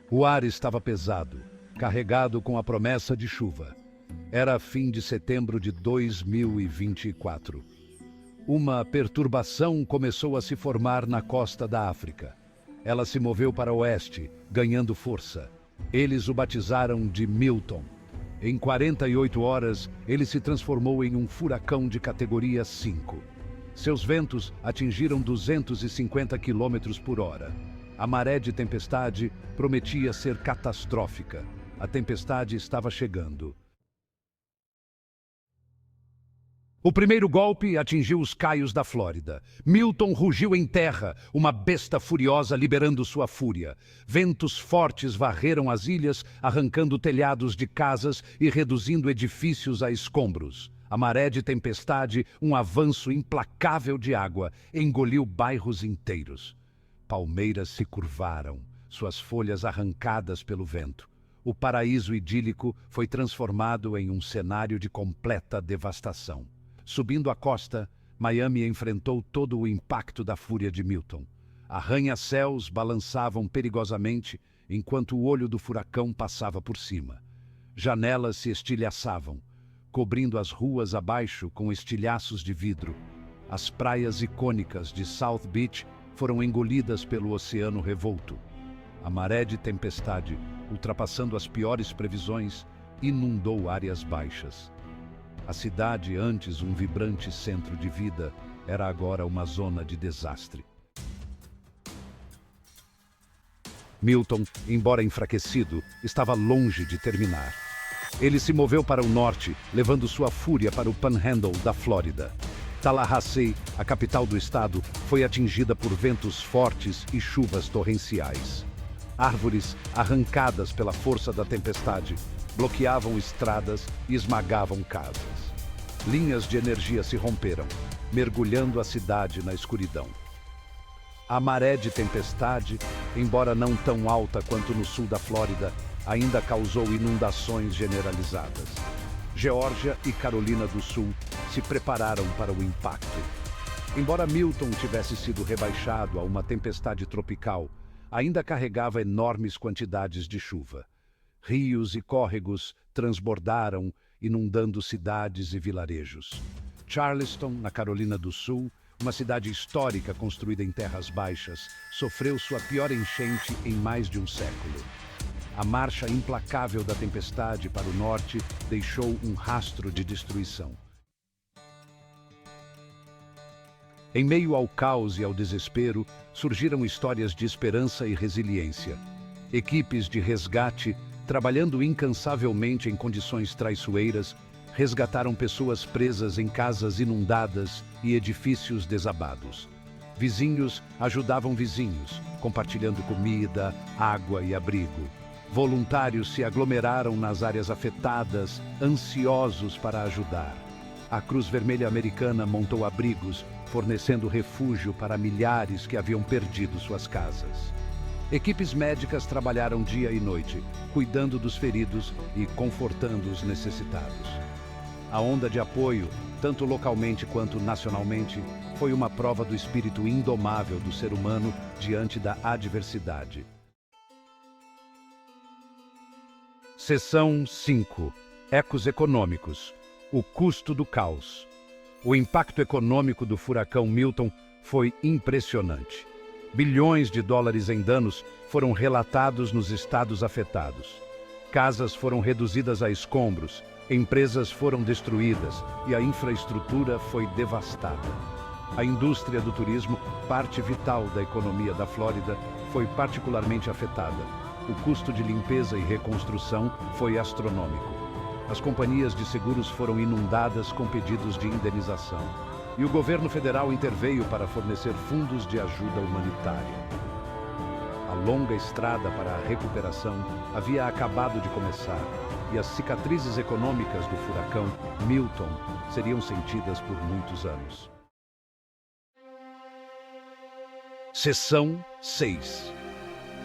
O ar estava pesado, carregado com a promessa de chuva. Era fim de setembro de 2024. Uma perturbação começou a se formar na costa da África. Ela se moveu para o oeste, ganhando força. Eles o batizaram de Milton. Em 48 horas, ele se transformou em um furacão de categoria 5. Seus ventos atingiram 250 quilômetros por hora. A maré de tempestade prometia ser catastrófica. A tempestade estava chegando. O primeiro golpe atingiu os caios da Flórida. Milton rugiu em terra, uma besta furiosa liberando sua fúria. Ventos fortes varreram as ilhas, arrancando telhados de casas e reduzindo edifícios a escombros. A maré de tempestade, um avanço implacável de água, engoliu bairros inteiros. Palmeiras se curvaram, suas folhas arrancadas pelo vento. O paraíso idílico foi transformado em um cenário de completa devastação. Subindo a costa, Miami enfrentou todo o impacto da fúria de Milton. Arranha-céus balançavam perigosamente enquanto o olho do furacão passava por cima. Janelas se estilhaçavam, cobrindo as ruas abaixo com estilhaços de vidro. As praias icônicas de South Beach foram engolidas pelo oceano revolto. A maré de tempestade, ultrapassando as piores previsões, inundou áreas baixas. A cidade, antes um vibrante centro de vida, era agora uma zona de desastre. Milton, embora enfraquecido, estava longe de terminar. Ele se moveu para o norte, levando sua fúria para o Panhandle da Flórida. Tallahassee, a capital do estado, foi atingida por ventos fortes e chuvas torrenciais. Árvores, arrancadas pela força da tempestade, bloqueavam estradas e esmagavam casas. Linhas de energia se romperam, mergulhando a cidade na escuridão. A maré de tempestade, embora não tão alta quanto no sul da Flórida, ainda causou inundações generalizadas. Geórgia e Carolina do Sul se prepararam para o impacto. Embora Milton tivesse sido rebaixado a uma tempestade tropical, ainda carregava enormes quantidades de chuva. Rios e córregos transbordaram, inundando cidades e vilarejos. Charleston, na Carolina do Sul, uma cidade histórica construída em terras baixas, sofreu sua pior enchente em mais de um século. A marcha implacável da tempestade para o norte deixou um rastro de destruição. Em meio ao caos e ao desespero, surgiram histórias de esperança e resiliência. Equipes de resgate, trabalhando incansavelmente em condições traiçoeiras, resgataram pessoas presas em casas inundadas e edifícios desabados. Vizinhos ajudavam vizinhos, compartilhando comida, água e abrigo. Voluntários se aglomeraram nas áreas afetadas, ansiosos para ajudar. A Cruz Vermelha Americana montou abrigos, fornecendo refúgio para milhares que haviam perdido suas casas. Equipes médicas trabalharam dia e noite, cuidando dos feridos e confortando os necessitados. A onda de apoio, tanto localmente quanto nacionalmente, foi uma prova do espírito indomável do ser humano diante da adversidade. Seção 5. Ecos econômicos. O custo do caos. O impacto econômico do furacão Milton foi impressionante. Bilhões de dólares em danos foram relatados nos estados afetados. Casas foram reduzidas a escombros, empresas foram destruídas e a infraestrutura foi devastada. A indústria do turismo, parte vital da economia da Flórida, foi particularmente afetada. O custo de limpeza e reconstrução foi astronômico. As companhias de seguros foram inundadas com pedidos de indenização. E o governo federal interveio para fornecer fundos de ajuda humanitária. A longa estrada para a recuperação havia acabado de começar, e as cicatrizes econômicas do furacão Milton seriam sentidas por muitos anos. Seção 6.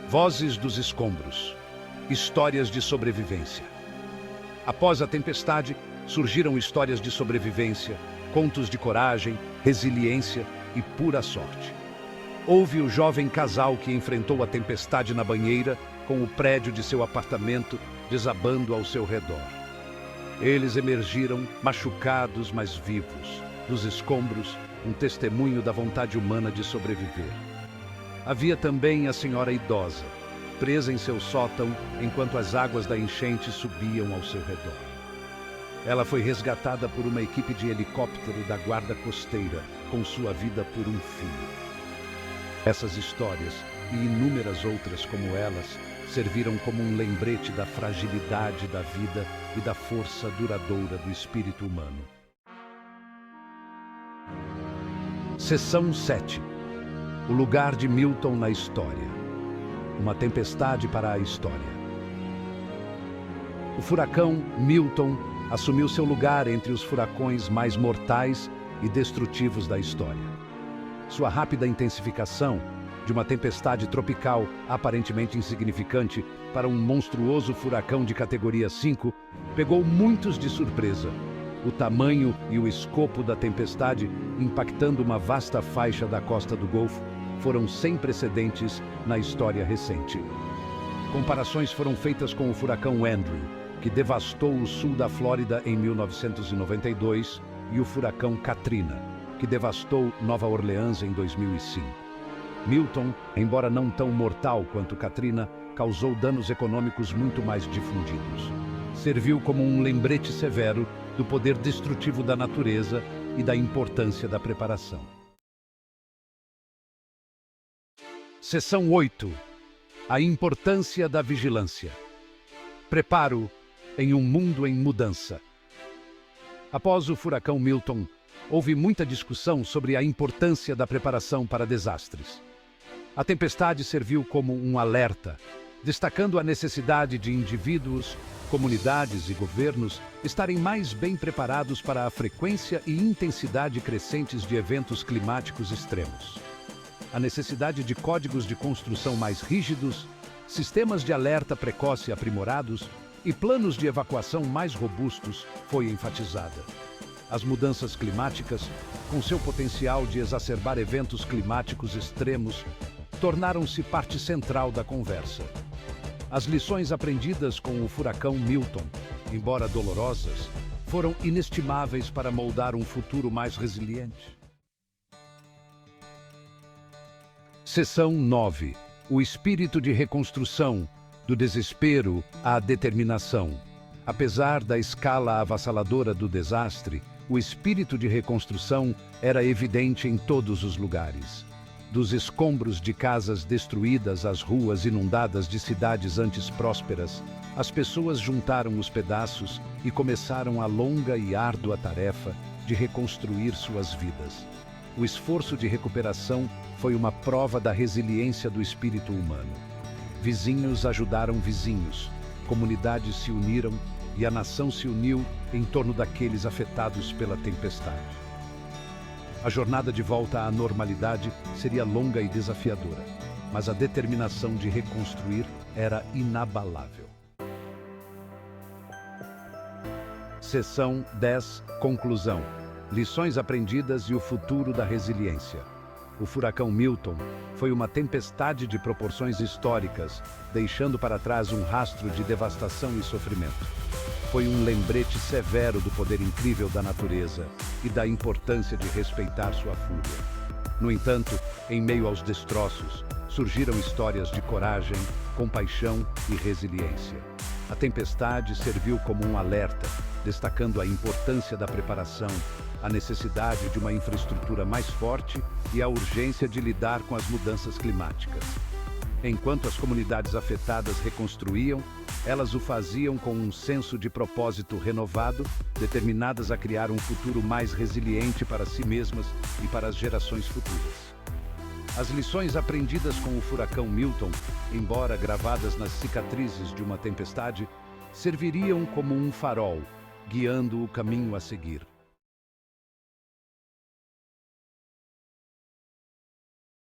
Vozes dos escombros. Histórias de sobrevivência. Após a tempestade, surgiram histórias de sobrevivência, contos de coragem, resiliência e pura sorte. Houve o jovem casal que enfrentou a tempestade na banheira, com o prédio de seu apartamento desabando ao seu redor. Eles emergiram machucados, mas vivos, dos escombros, um testemunho da vontade humana de sobreviver. Havia também a senhora idosa, presa em seu sótão enquanto as águas da enchente subiam ao seu redor. Ela foi resgatada por uma equipe de helicóptero da guarda costeira, com sua vida por um fio. Essas histórias, e inúmeras outras como elas, serviram como um lembrete da fragilidade da vida e da força duradoura do espírito humano. Seção 7. O lugar de Milton na história. Uma tempestade para a história. O furacão Milton assumiu seu lugar entre os furacões mais mortais e destrutivos da história. Sua rápida intensificação, de uma tempestade tropical aparentemente insignificante para um monstruoso furacão de categoria 5, pegou muitos de surpresa. O tamanho e o escopo da tempestade, impactando uma vasta faixa da costa do Golfo, foram sem precedentes na história recente. Comparações foram feitas com o furacão Andrew, que devastou o sul da Flórida em 1992, e o furacão Katrina, que devastou Nova Orleans em 2005. Milton, embora não tão mortal quanto Katrina, causou danos econômicos muito mais difundidos. Serviu como um lembrete severo do poder destrutivo da natureza e da importância da preparação. Seção 8. A importância da vigilância. Preparo em um mundo em mudança. Após o furacão Milton, houve muita discussão sobre a importância da preparação para desastres. A tempestade serviu como um alerta, destacando a necessidade de indivíduos, comunidades e governos estarem mais bem preparados para a frequência e intensidade crescentes de eventos climáticos extremos. A necessidade de códigos de construção mais rígidos, sistemas de alerta precoce aprimorados e planos de evacuação mais robustos foi enfatizada. As mudanças climáticas, com seu potencial de exacerbar eventos climáticos extremos, tornaram-se parte central da conversa. As lições aprendidas com o furacão Milton, embora dolorosas, foram inestimáveis para moldar um futuro mais resiliente. Seção 9. O espírito de reconstrução, do desespero à determinação. Apesar da escala avassaladora do desastre, o espírito de reconstrução era evidente em todos os lugares. Dos escombros de casas destruídas às ruas inundadas de cidades antes prósperas, as pessoas juntaram os pedaços e começaram a longa e árdua tarefa de reconstruir suas vidas. O esforço de recuperação foi uma prova da resiliência do espírito humano. Vizinhos ajudaram vizinhos, comunidades se uniram e a nação se uniu em torno daqueles afetados pela tempestade. A jornada de volta à normalidade seria longa e desafiadora, mas a determinação de reconstruir era inabalável. Seção 10. Conclusão. Lições aprendidas e o futuro da resiliência. O furacão Milton foi uma tempestade de proporções históricas, deixando para trás um rastro de devastação e sofrimento. Foi um lembrete severo do poder incrível da natureza e da importância de respeitar sua fúria. No entanto, em meio aos destroços, surgiram histórias de coragem, compaixão e resiliência. A tempestade serviu como um alerta, destacando a importância da preparação, a necessidade de uma infraestrutura mais forte e a urgência de lidar com as mudanças climáticas. Enquanto as comunidades afetadas reconstruíam, elas o faziam com um senso de propósito renovado, determinadas a criar um futuro mais resiliente para si mesmas e para as gerações futuras. As lições aprendidas com o furacão Milton, embora gravadas nas cicatrizes de uma tempestade, serviriam como um farol, guiando o caminho a seguir.